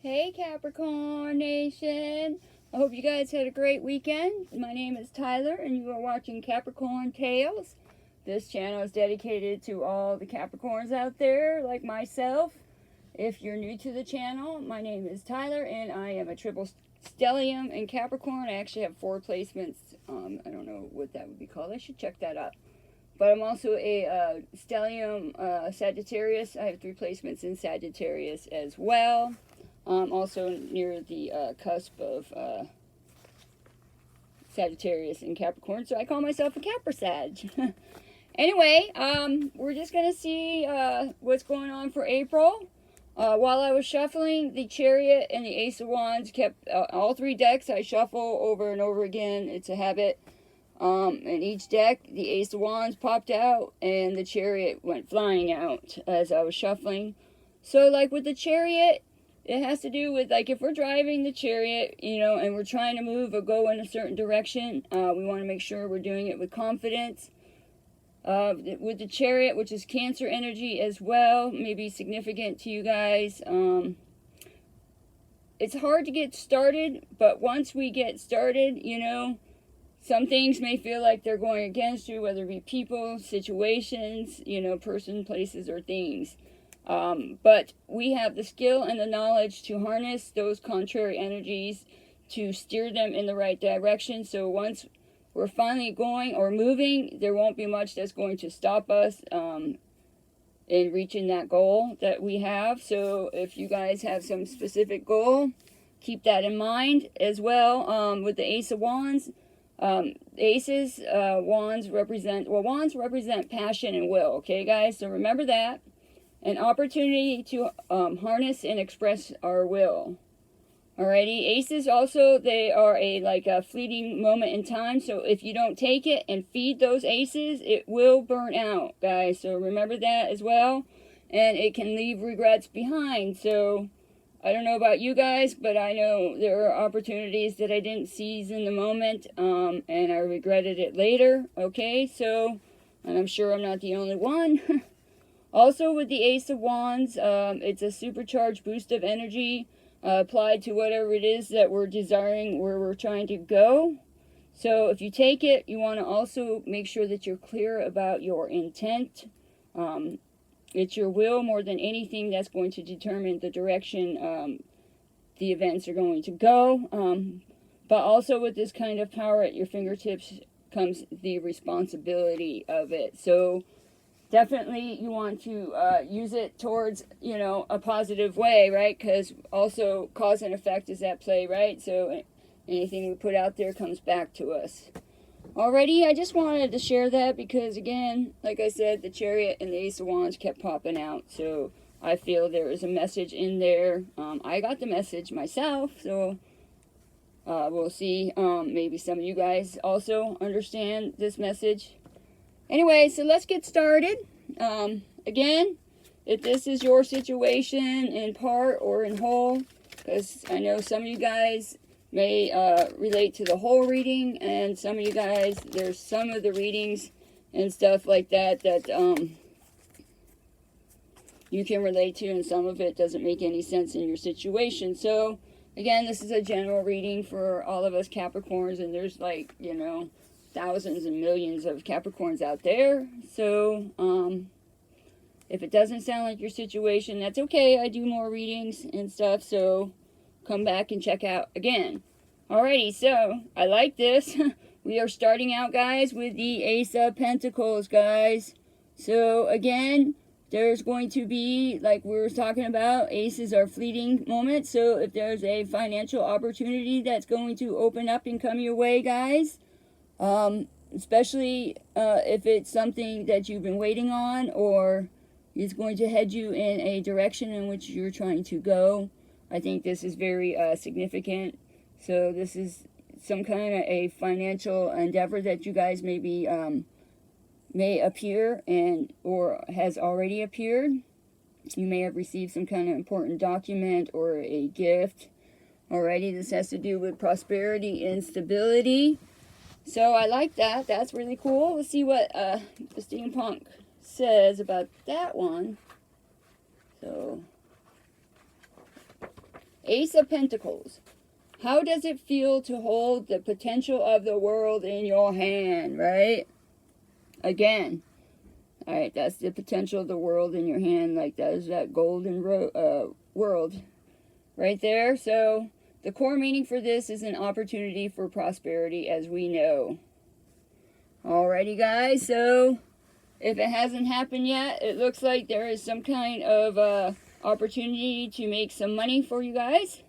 Hey Capricorn Nation! I hope you guys had a great weekend. My name is Tyler and you are watching Capricorn Tales. This channel is dedicated to all the Capricorns out there like myself. If you're new to the channel, my name is Tyler and I am a triple stellium in Capricorn. I actually have 4 placements. I don't know what that would be called. I should check that up. But I'm also a stellium Sagittarius. I have 3 placements in Sagittarius as well. Also near the cusp of Sagittarius and Capricorn, so I call myself a Capri-Sag. Anyway, we're just going to see what's going on for April. While I was shuffling, the Chariot and the Ace of Wands kept all 3 decks. I shuffle over and over again. It's a habit. In each deck, the Ace of Wands popped out and the Chariot went flying out as I was shuffling. So, like with the Chariot, it has to do with, like, if we're driving the Chariot, you know, and we're trying to move or go in a certain direction, we want to make sure we're doing it with confidence. With the Chariot, which is Cancer energy as well, may be significant to you guys. It's hard to get started, but once we get started, you know, some things may feel like they're going against you, whether it be people, situations, you know, person, places, or things. But we have the skill and the knowledge to harness those contrary energies to steer them in the right direction. So once we're finally going or moving, there won't be much that's going to stop us in reaching that goal that we have. So if you guys have some specific goal, keep that in mind as well. With the Ace of Wands, aces, wands represent passion and will. Okay, guys? So remember that. An opportunity to harness and express our will. Alrighty, aces also, they are like a fleeting moment in time. So if you don't take it and feed those aces, it will burn out, guys. So remember that as well. And it can leave regrets behind. So I don't know about you guys, but I know there are opportunities that I didn't seize in the moment, and I regretted it later. Okay, so, and I'm sure I'm not the only one. Also, with the Ace of Wands, it's a supercharged boost of energy applied to whatever it is that we're desiring, where we're trying to go. So if you take it, you want to also make sure that you're clear about your intent. It's your will more than anything that's going to determine the direction the events are going to go. But also with this kind of power at your fingertips comes the responsibility of it. So definitely you want to use it towards, you know, a positive way, right? Because also cause and effect is at play, right? So anything we put out there comes back to us. Alrighty, I just wanted to share that because, again, like I said, the Chariot and the Ace of Wands kept popping out. So I feel there is a message in there. I got the message myself, so we'll see. Maybe some of you guys also understand this message. Anyway, so let's get started. Again, if this is your situation in part or in whole, because I know some of you guys may relate to the whole reading, and some of you guys, there's some of the readings and stuff like that that you can relate to, and some of it doesn't make any sense in your situation. So, again, this is a general reading for all of us Capricorns, and there's, like, you know, thousands and millions of Capricorns out there. So, if it doesn't sound like your situation, that's okay. I do more readings and stuff, so come back and check out again. Alrighty, so I like this. We are starting out, guys, with the Ace of Pentacles, guys. So again, there's going to be, like we were talking about, aces are fleeting moments. So if there's a financial opportunity that's going to open up and come your way, guys, especially if it's something that you've been waiting on or is going to head you in a direction in which you're trying to go, I think this is very significant. So this is some kind of a financial endeavor that you guys maybe may appear and or has already appeared. You may have received some kind of important document or a gift already. This has to do with prosperity and stability. So I like that. That's really cool. Let's see what the steampunk says about that one. So Ace of Pentacles. How does it feel to hold the potential of the world in your hand, right? Again. Alright, that's the potential of the world in your hand. Like that is that golden world right there. So the core meaning for this is an opportunity for prosperity, as we know. Alrighty, guys. So if it hasn't happened yet, it looks like there is some kind of opportunity to make some money for you guys.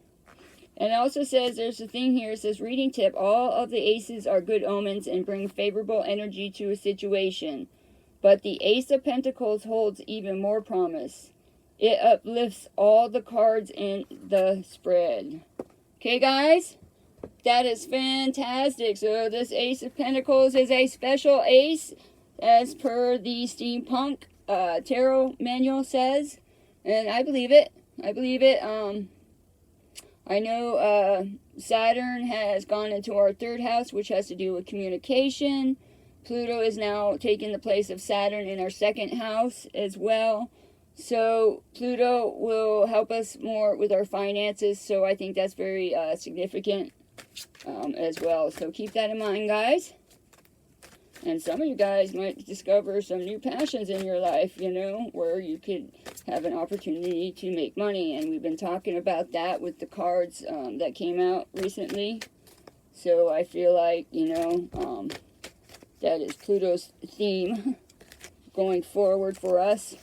And it also says, there's a thing here, it says, reading tip, all of the aces are good omens and bring favorable energy to a situation. But the Ace of Pentacles holds even more promise. It uplifts all the cards in the spread. Okay, guys? That is fantastic. So this Ace of Pentacles is a special ace, as per the Steampunk Tarot Manual says. And I believe it. I believe it. I know Saturn has gone into our 3rd house, which has to do with communication. Pluto is now taking the place of Saturn in our 2nd house as well. So Pluto will help us more with our finances. So I think that's very significant as well. So keep that in mind, guys. And some of you guys might discover some new passions in your life, you know, where you could have an opportunity to make money. And we've been talking about that with the cards that came out recently. So I feel like, you know, that is Pluto's theme going forward for us.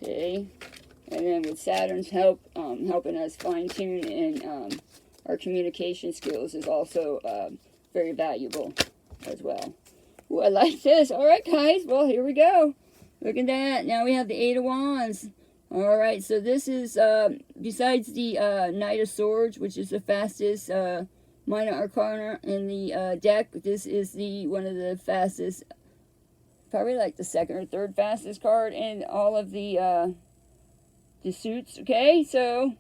Okay. And then with Saturn's help, helping us fine-tune and our communication skills is also very valuable as well. Ooh, I like this. All right, guys. Well, here we go. Look at that. Now we have the 8 of Wands. All right. So this is, besides the Knight of Swords, which is the fastest minor arcana in the deck, this is the one of the fastest, probably like the 2nd or 3rd fastest card in all of the suits. Okay. So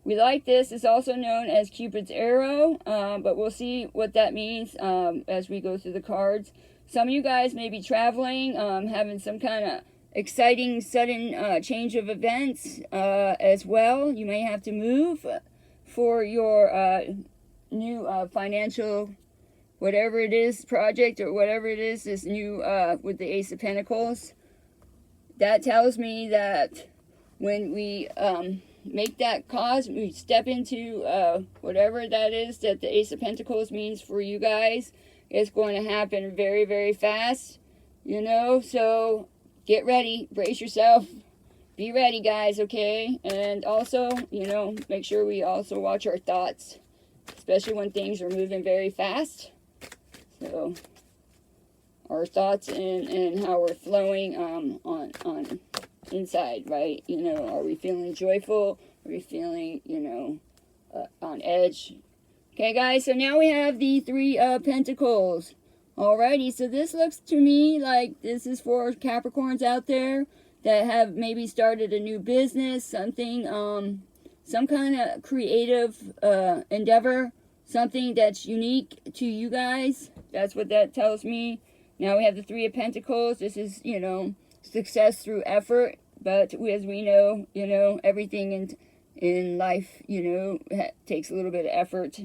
we like this. It's also known as Cupid's arrow, but we'll see what that means as we go through the cards. Some of you guys may be traveling, having some kind of exciting, sudden change of events as well. You may have to move for your new financial, whatever it is, project or whatever it is, this new, with the Ace of Pentacles. That tells me that when we make that cause, we step into whatever that is that the Ace of Pentacles means for you guys. It's going to happen very, very fast, you know, so get ready, brace yourself, be ready, guys, okay? And also, you know, make sure we also watch our thoughts, especially when things are moving very fast. So our thoughts and how we're flowing on inside, right? You know, are we feeling joyful? Are we feeling, you know, on edge? Okay, guys, so now we have the 3 of Pentacles. Alrighty, so this looks to me like this is for Capricorns out there that have maybe started a new business, something, some kind of creative endeavor, something that's unique to you guys. That's what that tells me. Now we have the 3 of Pentacles. This is, you know, success through effort, but as we know, you know, everything in life, you know, takes a little bit of effort.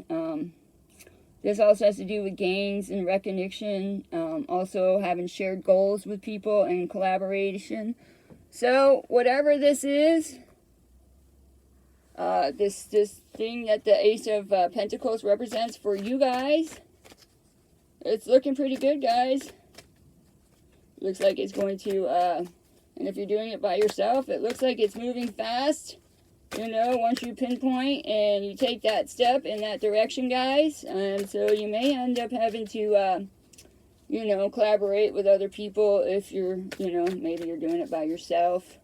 This also has to do with gains and recognition, also having shared goals with people and collaboration. So whatever this is, this thing that the Ace of Pentacles represents for you guys, it's looking pretty good, guys. Looks like it's going to, and if you're doing it by yourself, it looks like it's moving fast. You know, once you pinpoint and you take that step in that direction, guys. And so you may end up having to, you know, collaborate with other people if you're, you know, maybe you're doing it by yourself.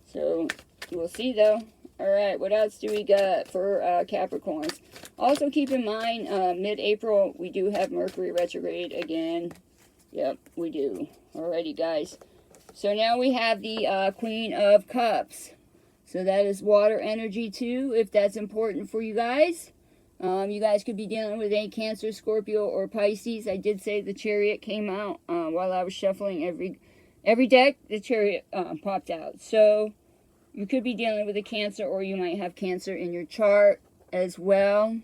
So we'll see, though. All right, what else do we got for Capricorns? Also keep in mind, mid-April, we do have Mercury retrograde again. Yep, we do. Alrighty, guys. So now we have the Queen of Cups. So that is water energy too, if that's important for you guys. You guys could be dealing with a Cancer, Scorpio, or Pisces. I did say the Chariot came out while I was shuffling every deck. The Chariot popped out. So You could be dealing with a Cancer, or you might have Cancer in your chart as well.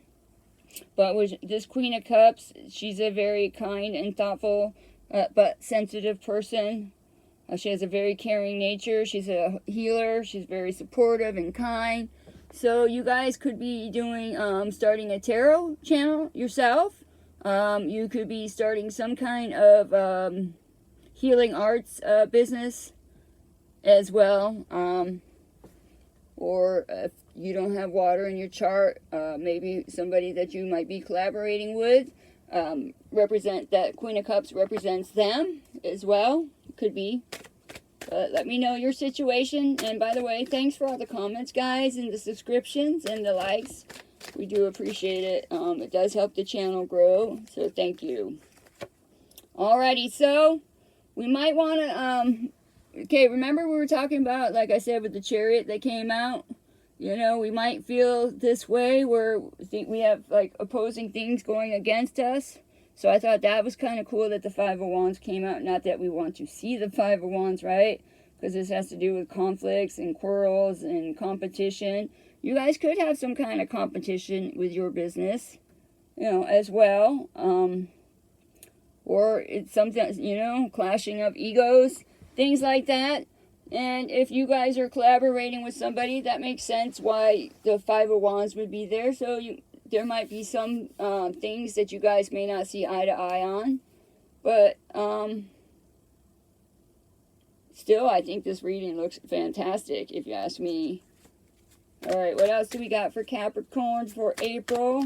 But with this Queen of Cups, she's a very kind and thoughtful but sensitive person. She has a very caring nature. She's a healer. She's very supportive and kind. So you guys could be doing, starting a tarot channel yourself. You could be starting some kind of healing arts business as well. Or if you don't have water in your chart, maybe somebody that you might be collaborating with, represent that Queen of Cups represents them as well. Could be. But let me know your situation. And by the way, thanks for all the comments, guys, and the subscriptions and the likes. We do appreciate it. It does help the channel grow, so thank you. Alrighty, so we might want to, okay, remember we were talking about, like I said, with the Chariot that came out? You know, we might feel this way where we have, like, opposing things going against us. So I thought that was kind of cool that the Five of Wands came out. Not that we want to see the Five of Wands, right? Because this has to do with conflicts and quarrels and competition. You guys could have some kind of competition with your business, you know, as well. Or it's something, you know, clashing of egos, things like that. And if you guys are collaborating with somebody, that makes sense why the Five of Wands would be there. So there might be some things that you guys may not see eye to eye on. But still, I think this reading looks fantastic, if you ask me. Alright, what else do we got for Capricorns for April?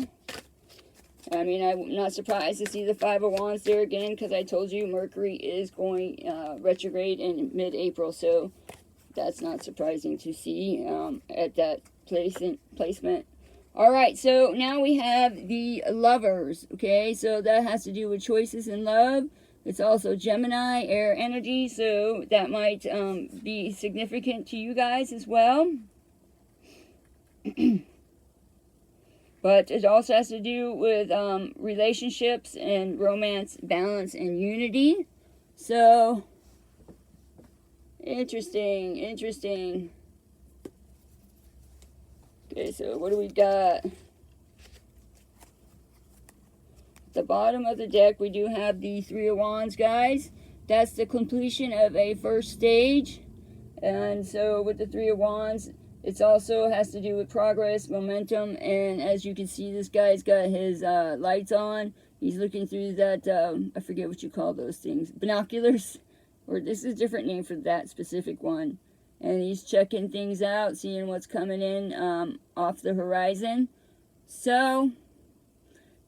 I mean, I'm not surprised to see the Five of Wands there again, because I told you Mercury is going retrograde in mid-April. So that's not surprising to see at that placement. Alright, so now we have the Lovers, okay? So that has to do with choices in love. It's also Gemini, air energy, so that might be significant to you guys as well. But it also has to do with relationships and romance, balance, and unity. So, interesting, interesting. Okay, so what do we got? At the bottom of the deck, we do have the Three of Wands, guys. That's the completion of a first stage. And so with the Three of Wands, it also has to do with progress, momentum, and as you can see, this guy's got his lights on. He's looking through that, I forget what you call those things, binoculars? Or this is a different name for that specific one. And he's checking things out, seeing what's coming in off the horizon. So,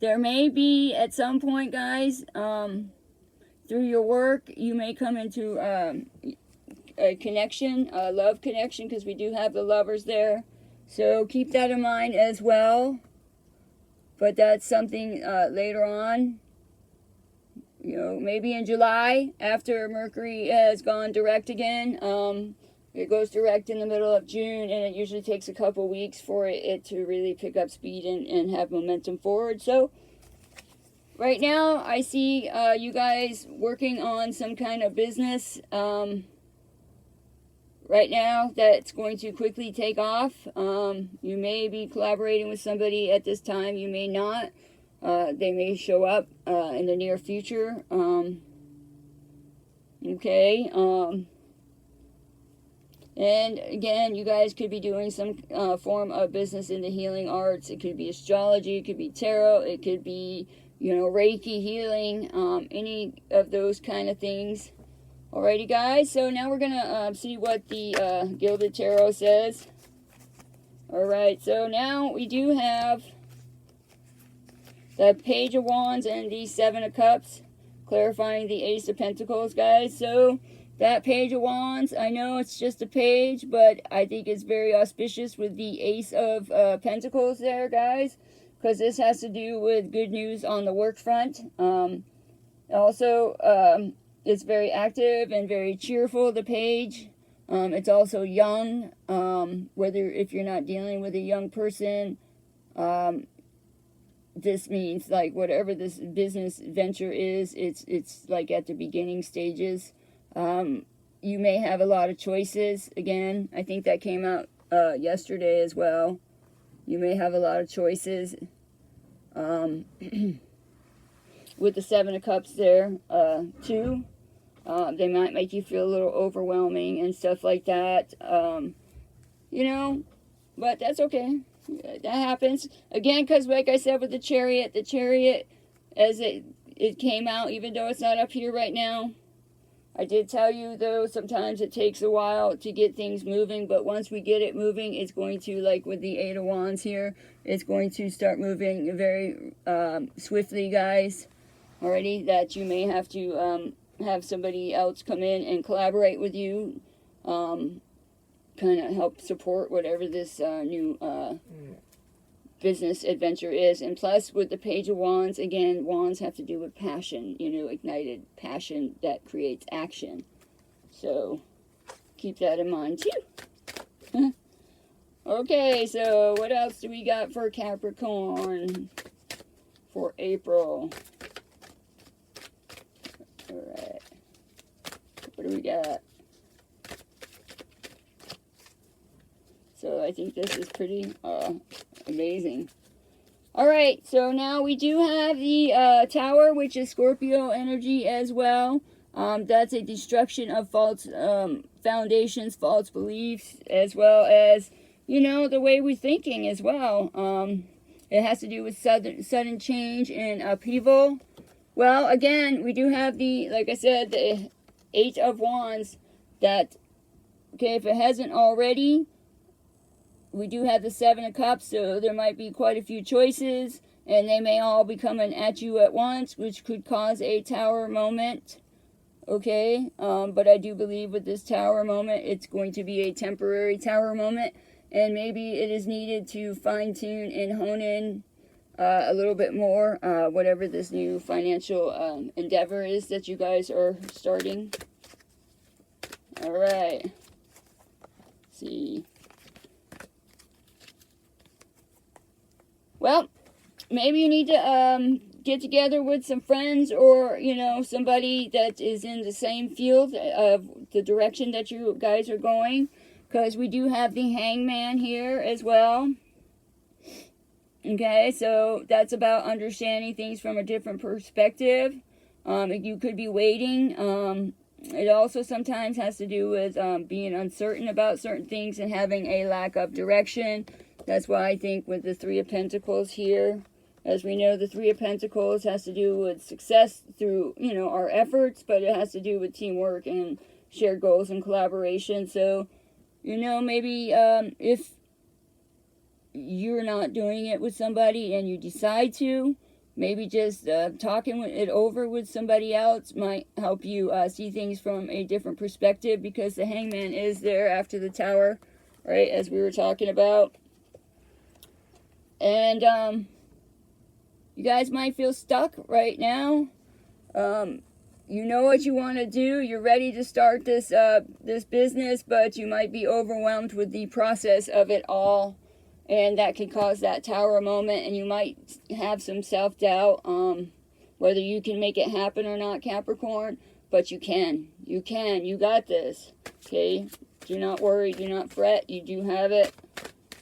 there may be, at some point, guys, through your work, you may come into a connection, a love connection, because we do have the Lovers there. So, keep that in mind as well. But that's something later on. You know, maybe in July, after Mercury has gone direct again. It goes direct in the middle of June, and it usually takes a couple weeks for it to really pick up speed and have momentum forward. So, right now, I see you guys working on some kind of business right now that's going to quickly take off. You may be collaborating with somebody at this time. You may not. They may show up in the near future. Okay. And again, you guys could be doing some form of business in the healing arts. It could be astrology, it could be tarot, it could be, you know, Reiki healing, any of those kind of things. Alrighty, guys, so now we're going to see what the Gilded Tarot says. Alright, so now we do have the Page of Wands and the Seven of Cups, clarifying the Ace of Pentacles, guys. So that Page of Wands, I know it's just a page, but I think it's very auspicious with the Ace of Pentacles there, guys, because this has to do with good news on the work front. Also, it's very active and very cheerful, the page. It's also young, whether if you're not dealing with a young person, this means, like, whatever this business venture is, it's like at the beginning stages. you may have a lot of choices. Again, I think that came out yesterday as well. You may have a lot of choices. With the Seven of Cups there, too. They might make you feel a little overwhelming and stuff like that. You know, but that's okay. That happens. Again, because like I said with the Chariot, as it came out, even though it's not up here right now, I did tell you, though, sometimes it takes a while to get things moving, but once we get it moving, it's going to, like with the Eight of Wands here, it's going to start moving very swiftly, guys. Already, that you may have to have somebody else come in and collaborate with you, kind of help support whatever this new business adventure is. And plus, with the Page of Wands, again, wands have to do with passion, you know, ignited passion that creates action. So, keep that in mind, too. Okay, so what else do we got for Capricorn for April? Alright. What do we got? So I think this is pretty amazing. Alright, so now we do have the Tower, which is Scorpio energy as well. That's a destruction of false foundations, false beliefs, as well as, you know, the way we're thinking as well. It has to do with sudden change and upheaval. Well, again, we do have the, like I said, the Eight of Wands. That, okay, if it hasn't already, we do have the Seven of Cups, so there might be quite a few choices, and they may all be coming at you at once, which could cause a Tower moment. Okay, but I do believe with this Tower moment, it's going to be a temporary Tower moment, and maybe it is needed to fine-tune and hone in a little bit more, whatever this new financial endeavor is that you guys are starting. Alright. See. Well, maybe you need to get together with some friends, or, you know, somebody that is in the same field of the direction that you guys are going, because we do have the Hangman here as well. Okay, so that's about understanding things from a different perspective. You could be waiting. It also sometimes has to do with being uncertain about certain things and having a lack of direction. That's why I think with the Three of Pentacles here, as we know, the Three of Pentacles has to do with success through, you know, our efforts, but it has to do with teamwork and shared goals and collaboration. So, you know, maybe if you're not doing it with somebody and you decide to, maybe just talking it over with somebody else might help you see things from a different perspective, because the Hangman is there after the Tower, right, as we were talking about. And you guys might feel stuck right now. You know what you want to do. You're ready to start this this business, but you might be overwhelmed with the process of it all. And that can cause that Tower moment, and you might have some self-doubt whether you can make it happen or not, Capricorn. But you can. You can. You got this. Okay? Do not worry. Do not fret. You do have it.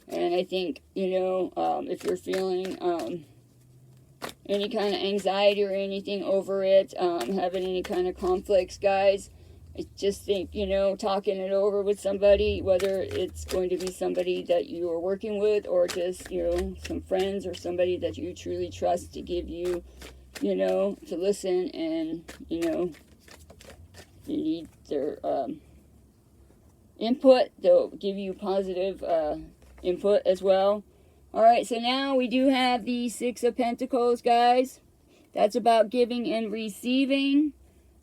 And I think, you know, if you're feeling any kind of anxiety or anything over it, having any kind of conflicts, guys, I just think, you know, talking it over with somebody, whether it's going to be somebody that you are working with, or just, you know, some friends or somebody that you truly trust to give you, you know, to listen, and, you know, you need their input. They'll give you positive input as well. Alright, so now we do have the Six of Pentacles, guys. That's about giving and receiving.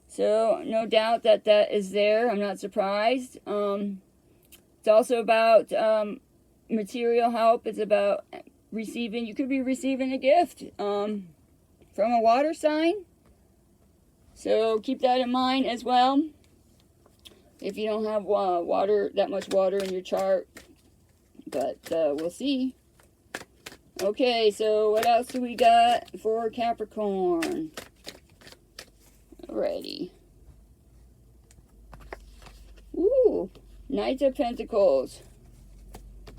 So, no doubt that that is there. I'm not surprised. It's also about material help. It's about receiving. You could be receiving a gift from a water sign. So, keep that in mind as well. If you don't have that much water in your chart. But we'll see. Okay, so what else do we got for Capricorn? Alrighty. Knight of Pentacles.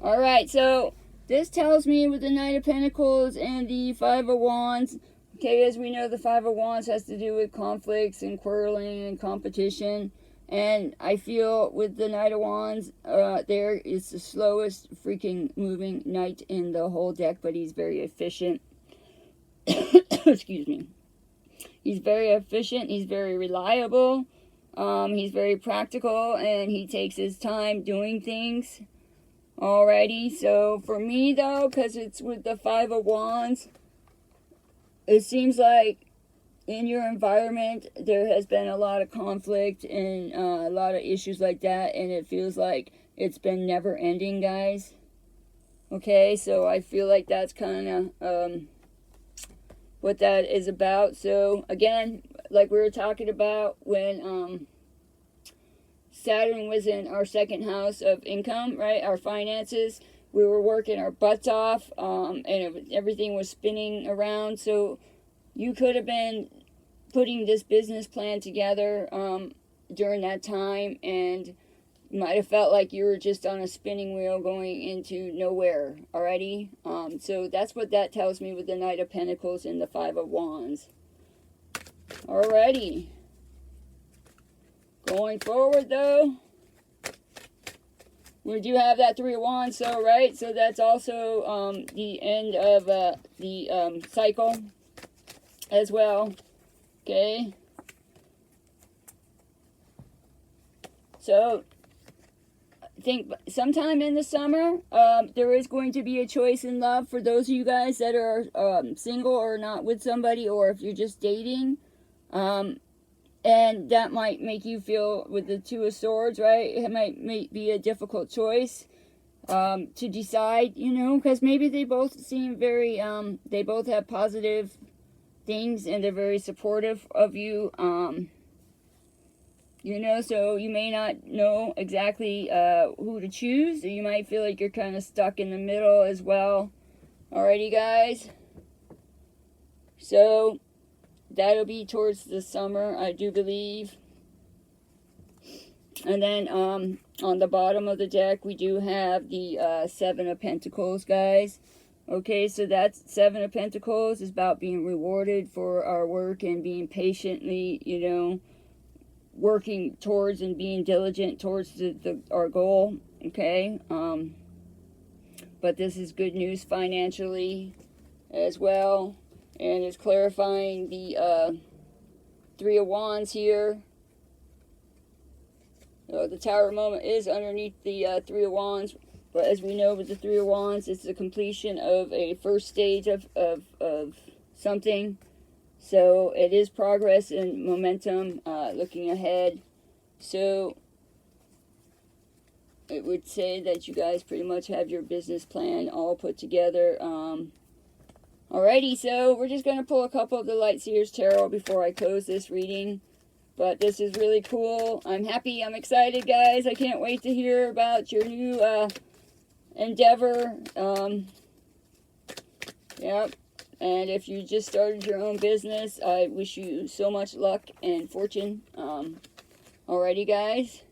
Alright, so this tells me with the Knight of Pentacles and the Five of Wands. Okay, as we know, the Five of Wands has to do with conflicts and quarreling and competition. And I feel with the Knight of Wands, there is the slowest freaking moving knight in the whole deck, but he's very efficient. Excuse me. He's very efficient. He's very reliable. He's very practical, and he takes his time doing things. Alrighty, so for me though, because it's with the Five of Wands, it seems like in your environment, there has been a lot of conflict and a lot of issues like that, and it feels like it's been never ending, guys. Okay, so I feel like that's kind of what that is about. So again, like we were talking about when Saturn was in our second house of income, right? Our finances. We were working our butts off, and everything was spinning around. So you could have been putting this business plan together during that time, and you might have felt like you were just on a spinning wheel going into nowhere. Alrighty, so that's what that tells me with the Knight of Pentacles and the Five of Wands. Alrighty, going forward though, we do have that Three of Wands, so right, so that's also the end of the cycle as well. Okay, so I think sometime in the summer, there is going to be a choice in love for those of you guys that are single or not with somebody, or if you're just dating. And that might make you feel, with the Two of Swords, right? It might be a difficult choice to decide, you know, because maybe they both seem very, they both have positive things, and they're very supportive of you, you know, so you may not know exactly who to choose. You might feel like you're kind of stuck in the middle as well. Alrighty, guys, so that'll be towards the summer, I do believe. And then on the bottom of the deck, we do have the Seven of Pentacles, guys. Okay, so that's Seven of Pentacles is about being rewarded for our work and being patiently, you know, working towards and being diligent towards our goal. Okay, but this is good news financially as well, and it's clarifying the Three of Wands here. The Tower moment is underneath the Three of Wands. But as we know with the Three of Wands, it's the completion of a first stage of something. So it is progress and momentum, looking ahead. So it would say that you guys pretty much have your business plan all put together. Alrighty, so we're just going to pull a couple of the Light Seers Tarot before I close this reading. But this is really cool. I'm happy. I'm excited, guys. I can't wait to hear about your new endeavor. Yep. And if you just started your own business, I wish you so much luck and fortune. Alrighty, guys.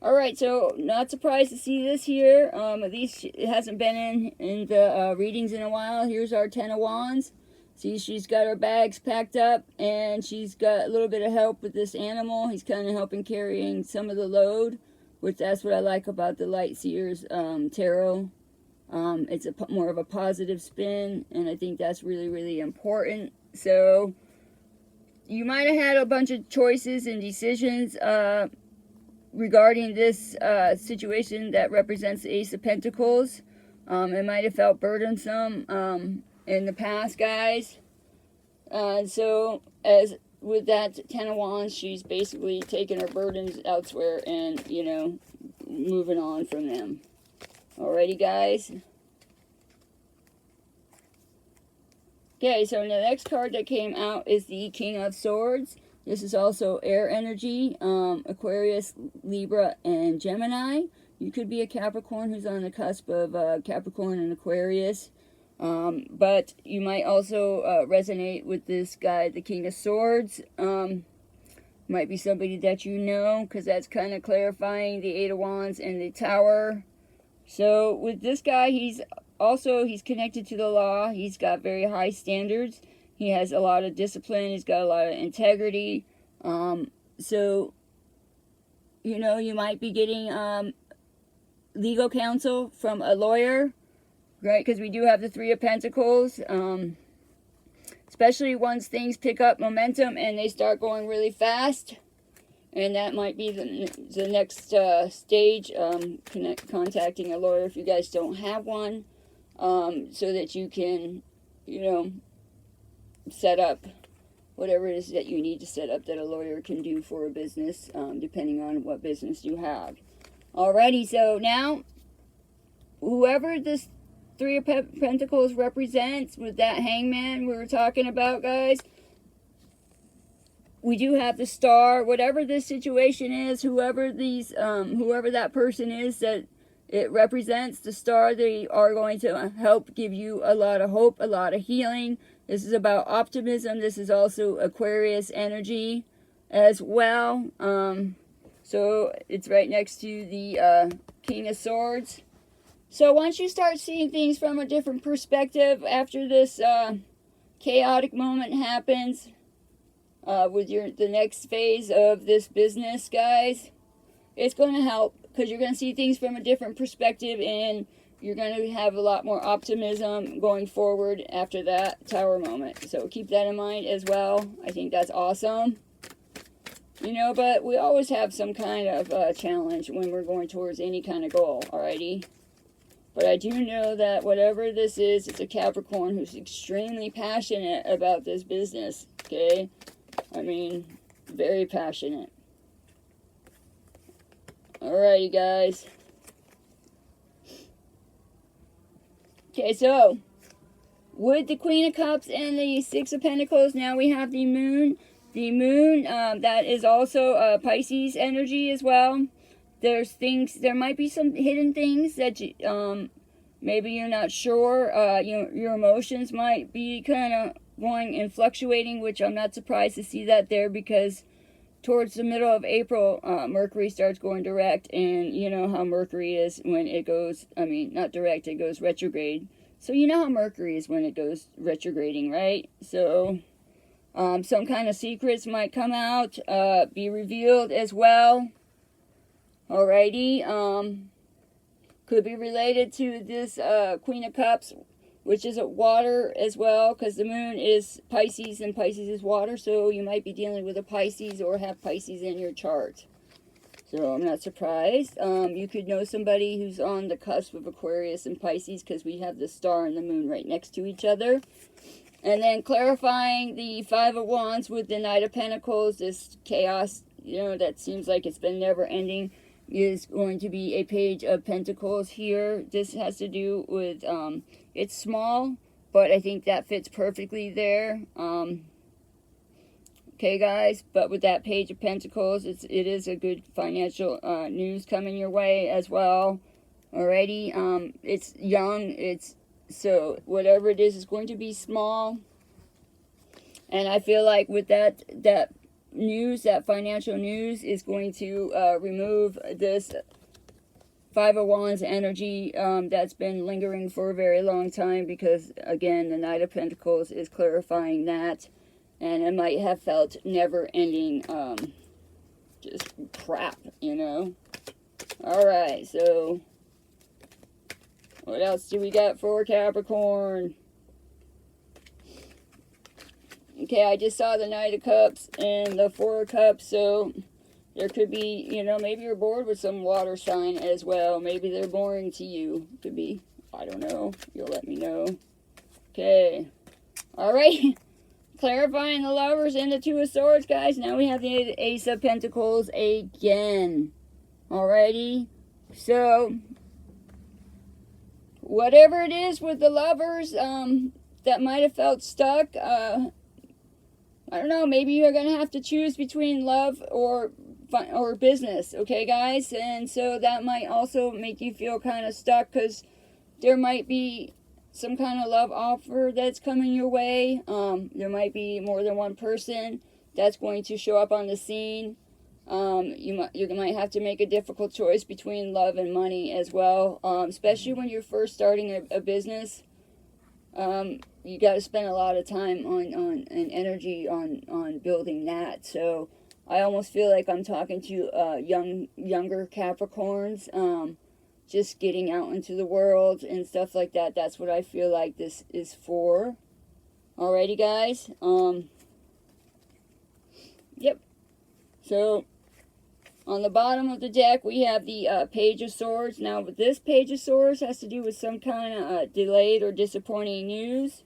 Alright, so not surprised to see this here. At least it hasn't been in the readings in a while. Here's our Ten of Wands. See, she's got her bags packed up, and she's got a little bit of help with this animal. He's kind of helping carrying some of the load, which that's what I like about the Light Seers Tarot. It's more of a positive spin, and I think that's really, really important. So you might have had a bunch of choices and decisions regarding this situation that represents the Ace of Pentacles. It might have felt burdensome in the past, guys. So as with that Ten of Wands, she's basically taking her burdens elsewhere and, you know, moving on from them. Alrighty, guys. Okay, so the next card that came out is the King of Swords. This is also air energy, Aquarius, Libra, and Gemini. You could be a Capricorn who's on the cusp of Capricorn and Aquarius. But you might also resonate with this guy, the King of Swords. Might be somebody that you know, because that's kind of clarifying the Eight of Wands and the Tower. So with this guy, he's connected to the law. He's got very high standards. He has a lot of discipline. He's got a lot of integrity. So, you know, you might be getting legal counsel from a lawyer, right? Because we do have the Three of Pentacles. Especially once things pick up momentum and they start going really fast. And that might be the next stage, contacting a lawyer if you guys don't have one. So that you can, you know, set up whatever it is that you need to set up that a lawyer can do for a business, depending on what business you have. Alrighty, so now, whoever this Three of Pentacles represents with that Hangman we were talking about, guys, we do have the Star. Whatever this situation is, whoever that person is that it represents, the Star, they are going to help give you a lot of hope, a lot of healing. This is about optimism. This is also Aquarius energy as well. So it's right next to the King of Swords. So once you start seeing things from a different perspective after this chaotic moment happens with the next phase of this business, guys, it's going to help because you're going to see things from a different perspective and you're going to have a lot more optimism going forward after that Tower moment. So keep that in mind as well. I think that's awesome. You know, but we always have some kind of challenge when we're going towards any kind of goal, alrighty? But I do know that whatever this is, it's a Capricorn who's extremely passionate about this business, okay? I mean, very passionate. Alrighty, guys. Okay, so, with the Queen of Cups and the Six of Pentacles, now we have the Moon. The Moon, that is also Pisces energy as well. There might be some hidden things that maybe you're not sure. Your emotions might be kind of going and fluctuating, which I'm not surprised to see that there because towards the middle of April, Mercury starts going direct, and you know how Mercury is when it goes, not direct, it goes retrograde. So you know how Mercury is when it goes retrograding, right? So some kind of secrets might come out, be revealed as well. Alrighty, could be related to this Queen of Cups, which is water as well, because the Moon is Pisces and Pisces is water, so you might be dealing with a Pisces or have Pisces in your chart. So I'm not surprised. You could know somebody who's on the cusp of Aquarius and Pisces because we have the Star and the Moon right next to each other. And then clarifying the Five of Wands with the Knight of Pentacles, this chaos, you know, that seems like it's been never ending, is going to be a Page of Pentacles here. This has to do with, it's small, but I think that fits perfectly there. Okay, guys, but with that Page of Pentacles, it is a good financial news coming your way as well. Alrighty, it's young, so whatever it is going to be small. And I feel like with that news, that financial news is going to remove this Five of Wands energy that's been lingering for a very long time, because again the Knight of Pentacles is clarifying that, and it might have felt never ending just crap, you know. Alright, so what else do we got for Capricorn? Okay, I just saw the Knight of Cups and the Four of Cups, so there could be, you know, maybe you're bored with some water sign as well. Maybe they're boring to you. Could be. I don't know. You'll let me know. Okay. Alright. Clarifying the Lovers and the Two of Swords, guys. Now we have the Ace of Pentacles again. Alrighty. So, whatever it is with the Lovers that might have felt stuck, I don't know, maybe you're going to have to choose between love or business, okay, guys? And so that might also make you feel kind of stuck, because there might be some kind of love offer that's coming your way. There might be more than one person that's going to show up on the scene. You might have to make a difficult choice between love and money as well, especially when you're first starting a business. You got to spend a lot of time on and energy on building that. So I almost feel like I'm talking to younger Capricorns, just getting out into the world and stuff like that. That's what I feel like this is for. Alrighty, guys. Yep. So on the bottom of the deck, we have the Page of Swords. Now, this Page of Swords has to do with some kind of delayed or disappointing news.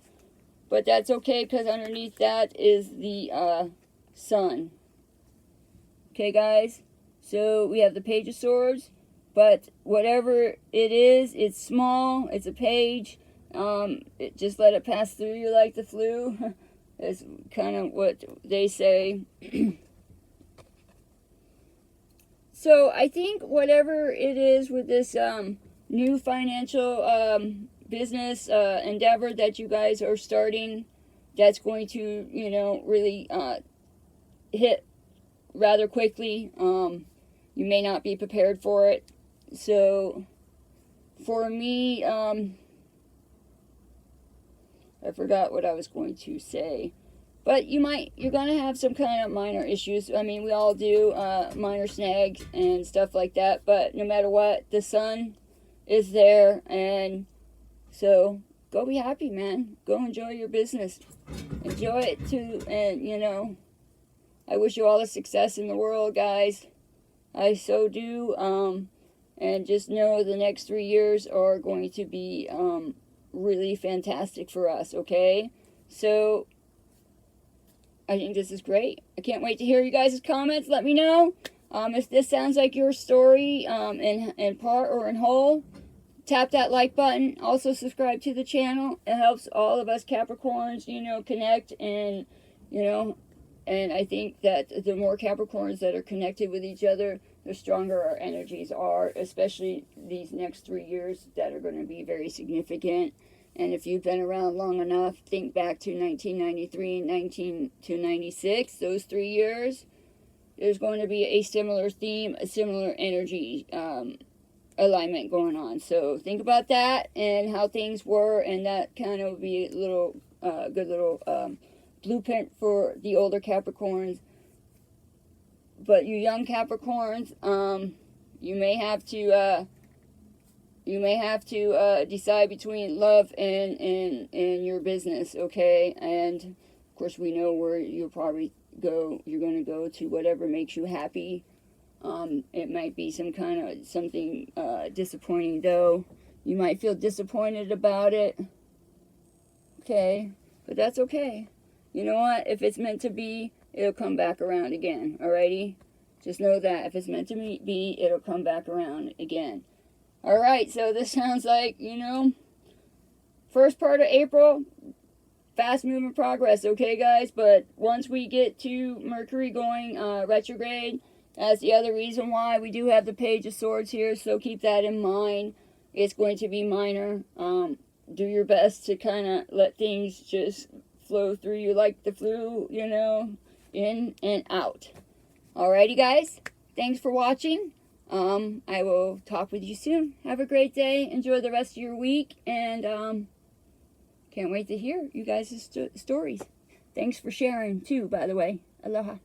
But that's okay, because underneath that is the Sun. Okay, guys? So we have the Page of Swords. But whatever it is, it's small. It's a page. Just let it pass through you like the flu. That's kind of what they say. So I think whatever it is with this new financial business endeavor that you guys are starting, that's going to, you know, really hit rather quickly. You may not be prepared for it. So for me, I forgot what I was going to say. But you're going to have some kind of minor issues. I mean, we all do, minor snags and stuff like that. But no matter what, the Sun is there. And so go be happy, man. Go enjoy your business. Enjoy it too. And, you know, I wish you all the success in the world, guys. I so do. And just know the next 3 years are going to be really fantastic for us, okay? So I think this is great. I can't wait to hear you guys' comments. Let me know if this sounds like your story in part or in whole. Tap that like button. Also subscribe to the channel. It helps all of us Capricorns, you know, connect. And, you know, and I think that the more Capricorns that are connected with each other, the stronger our energies are, especially these next 3 years that are going to be very significant. And if you've been around long enough, think back to 1993 and 1996, those 3 years, there's going to be a similar theme, a similar energy alignment going on. So think about that and how things were, and that kind of would be a little, good little blueprint for the older Capricorns. But you young Capricorns, you may have to decide between love and your business, okay? And of course, we know where you'll probably go. You're going to go to whatever makes you happy. It might be something disappointing, though. You might feel disappointed about it, okay? But that's okay. You know what? If it's meant to be, it'll come back around again, alrighty? Just know that. If it's meant to be, it'll come back around again. Alright, so this sounds like, you know, first part of April, fast moving progress, okay, guys? But once we get to Mercury going retrograde, that's the other reason why we do have the Page of Swords here, so keep that in mind. It's going to be minor. Do your best to kind of let things just flow through you like the flu, you know, in and out. Alrighty, guys. Thanks for watching. I will talk with you soon. Have a great day. Enjoy the rest of your week. And can't wait to hear you guys' stories. Thanks for sharing, too, by the way. Aloha.